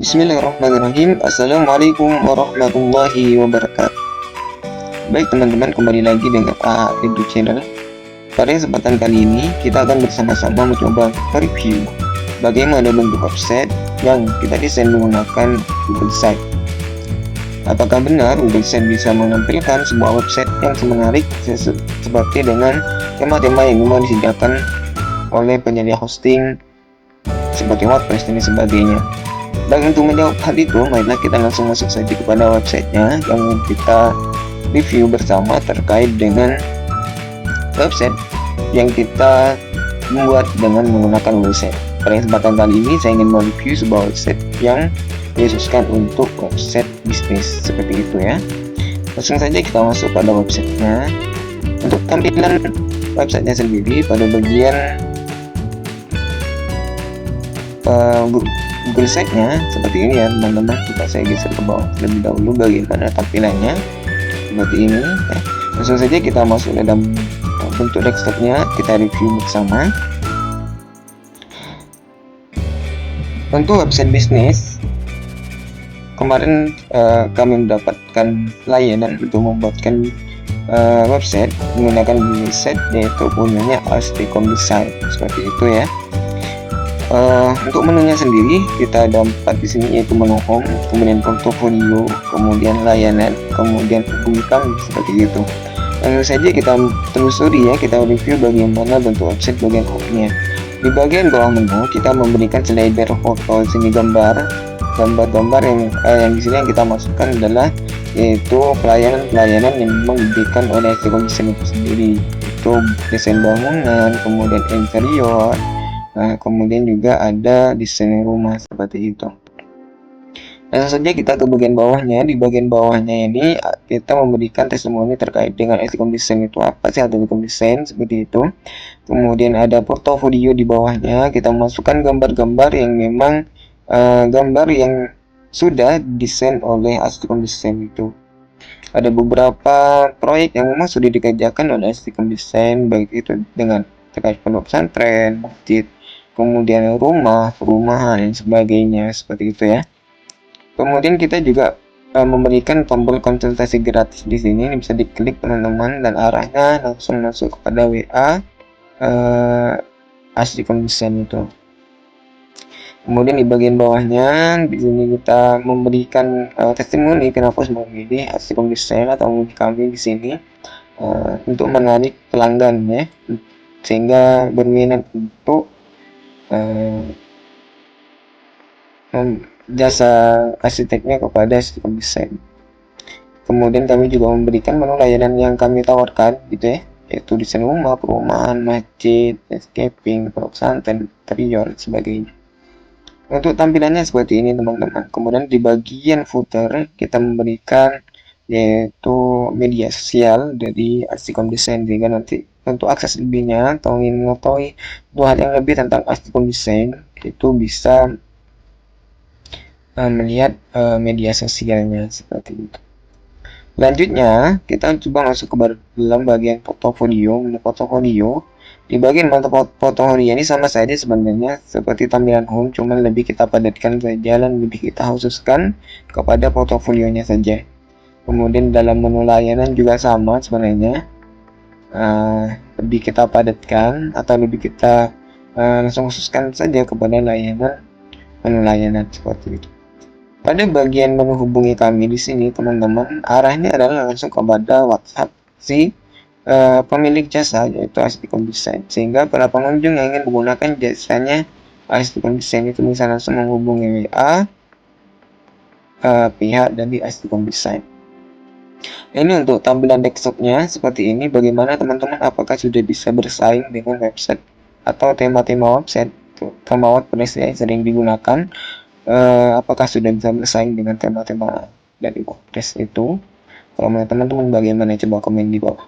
Bismillahirrahmanirrahim. Assalamualaikum warahmatullahi wabarakatuh. Baik teman-teman, kembali lagi dengan AA Edu Channel. Pada kesempatan kali ini kita akan bersama-sama mencoba review bagaimana bentuk website yang kita desain menggunakan Google Site. Apakah benar Google Site bisa menampilkan sebuah website yang menarik seperti dengan tema-tema yang memang disediakan oleh penyedia hosting seperti WordPress dan sebagainya. Dan untuk menjawab hal itu, marilah kita langsung masuk saja kepada websitenya yang kita review bersama terkait dengan website yang kita membuat dengan menggunakan website. Pada kesempatan kali ini saya ingin mereview sebuah website yang dikhususkan untuk website bisnis seperti itu ya. Langsung saja kita masuk pada websitenya. Untuk tampilan websitenya sendiri, pada bagian Google Site-nya seperti ini ya teman-teman. Saya geser ke bawah terlebih dahulu bagaimana tampilannya seperti ini ya. Langsung saja kita masuk dalam bentuk desktop-nya, kita review bersama. Untuk website bisnis, kemarin kami mendapatkan layanan untuk membuatkan website menggunakan Google Site, yaitu punyanya Asticom Design seperti itu ya. Untuk menunya sendiri kita ada 4 di sini, yaitu menu home, kemudian portofolio, kemudian layanan, kemudian hubungi kami seperti itu. Langsung saja kita telusuri ya, kita review bagaimana bentuk website bagian home-nya. Di bagian bawah menu kita memberikan slider foto sini gambar yang di sini yang kita masukkan adalah yaitu pelayanan yang memang diberikan oleh Asticom Design itu sendiri, itu desain bangunan, kemudian interior. Nah, kemudian juga ada desain rumah seperti itu. Langsung saja kita ke bagian bawahnya. Di bagian bawahnya ini kita memberikan testimoni terkait dengan Asticom Design itu apa sih, Asticom Design seperti itu. Kemudian ada portofolio di bawahnya, kita masukkan gambar-gambar yang memang gambar yang sudah desain oleh Asticom Design itu. Ada beberapa proyek yang memang sudah dikerjakan oleh Asticom Design, baik itu dengan terkait pondok pesantren, masjid, kemudian rumah, perumahan dan sebagainya seperti itu ya. Kemudian kita juga memberikan tombol konsultasi gratis di sini. Ini bisa diklik teman-teman dan arahnya langsung masuk kepada WA Asticom Design itu. Kemudian di bagian bawahnya di sini kita memberikan testimoni kenapa harus memilih Asticom Design atau memilih kami di sini untuk menarik pelanggan ya, sehingga berminat untuk jasa arsiteknya kepada Asticom Design. Kemudian kami juga memberikan menu layanan yang kami tawarkan gitu ya, yaitu desain rumah, perumahan, masjid, landscaping, pesantren, interior, dan sebagainya. Untuk tampilannya seperti ini teman-teman. Kemudian di bagian footer kita memberikan yaitu media sosial dari Asticom Design, sehingga nanti untuk akses lebihnya atau ingin mengetahui hal yang lebih tentang Asticom Design itu bisa melihat media sosialnya seperti itu. Selanjutnya kita coba masuk ke dalam bagian portofolio. Di bagian portofolio ini sama saja sebenarnya seperti tampilan home, cuman lebih kita padatkan saja dan lebih kita khususkan kepada portofolionya saja. Kemudian dalam menu layanan juga sama sebenarnya, lebih kita padatkan atau lebih kita langsung khususkan saja kepada menu layanan seperti itu. Pada bagian menghubungi kami di sini teman-teman, arahnya adalah langsung kepada WhatsApp si pemilik jasa, yaitu Asticom Design, sehingga para pengunjung yang ingin menggunakan jasanya Asticom Design itu bisa langsung menghubungi WA pihak dari Asticom Design. Ini untuk tampilan desktopnya seperti ini. Bagaimana teman-teman, apakah sudah bisa bersaing dengan website atau tema-tema website, tema WordPress yang sering digunakan? Apakah sudah bisa bersaing dengan tema-tema dari WordPress itu? Kalau menurut teman-teman bagaimana, coba komen di bawah.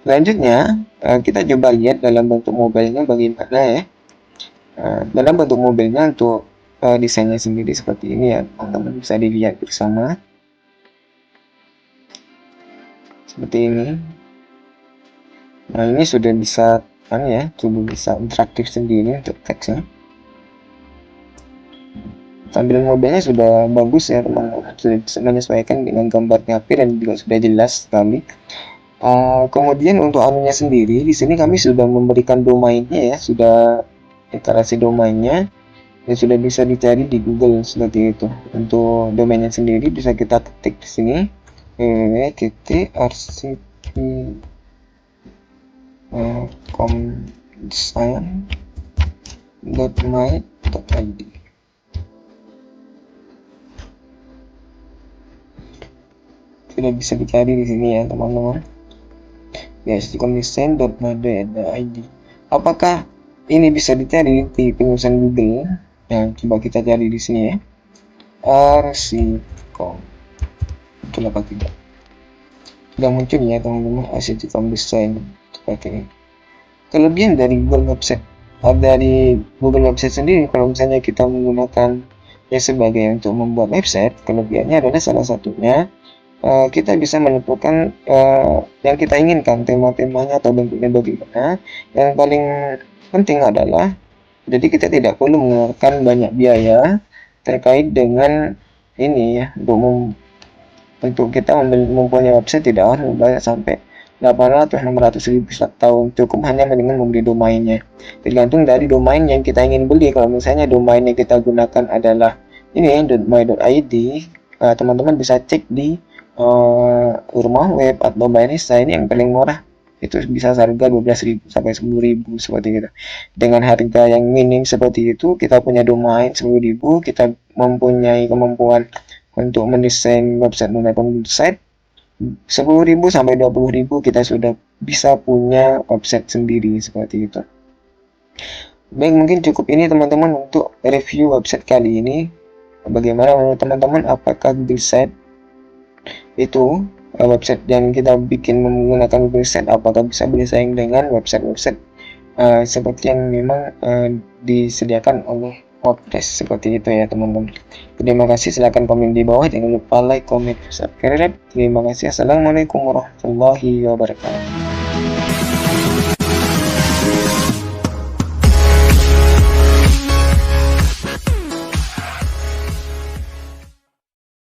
Selanjutnya kita coba lihat dalam bentuk mobilenya bagaimana ya. Dalam bentuk mobilnya untuk desainnya sendiri seperti ini ya teman-teman, bisa dilihat bersama seperti ini. Nah, ini sudah bisa sudah bisa interaktif sendiri untuk teksnya. Tampilan mobilnya sudah bagus ya teman-teman, sudah menyesuaikan dengan gambar HP dan juga sudah jelas sekali. Kemudian untuk anunya sendiri, di sini kami sudah memberikan domainnya ya, sudah deklarasi domainnya dan sudah bisa dicari di Google seperti itu. Untuk domainnya sendiri bisa kita ketik di sini www.rcp.comdesign.my.id. Sudah bisa dicari di sini ya teman-teman. rcp.comdesign.my.id. Apakah ini bisa dicari di penulisan Google? Nah, coba kita cari di sini ya. rcp.com. Betul apa tidak? Sudah muncul ya teman-teman, rcp.com design seperti ini. Kelebihan dari Google Website, dari Google Website sendiri, kalau misalnya kita menggunakan ya sebagai untuk membuat website, kelebihannya adalah salah satunya kita bisa menentukan yang kita inginkan, tema-temanya atau bentuknya bagaimana. Yang paling penting adalah jadi kita tidak perlu mengeluarkan banyak biaya terkait dengan ini ya, untuk kita mempunyai website tidak harus membayar sampai 800-600 ribu setahun, cukup hanya dengan membeli domainnya. Tergantung dari domain yang kita ingin beli. Kalau misalnya domain yang kita gunakan adalah ini .my.id, teman-teman bisa cek di rumah web atau by design yang paling murah itu bisa harga 12.000 sampai 10.000 seperti itu. Dengan harga yang minim seperti itu, kita punya domain 10.000, kita mempunyai kemampuan untuk mendesain website menggunakan website 10.000 sampai 20.000, kita sudah bisa punya website sendiri seperti itu. Baik, mungkin cukup ini teman-teman untuk review website kali ini. Bagaimana menurut teman-teman, apakah website itu website yang kita bikin menggunakan website apakah bisa bersaing dengan website-website seperti yang memang disediakan oleh WordPress seperti itu ya teman-teman. Terima kasih, silahkan komen di bawah, jangan lupa like, comment, subscribe. Terima kasih. Assalamualaikum warahmatullahi wabarakatuh.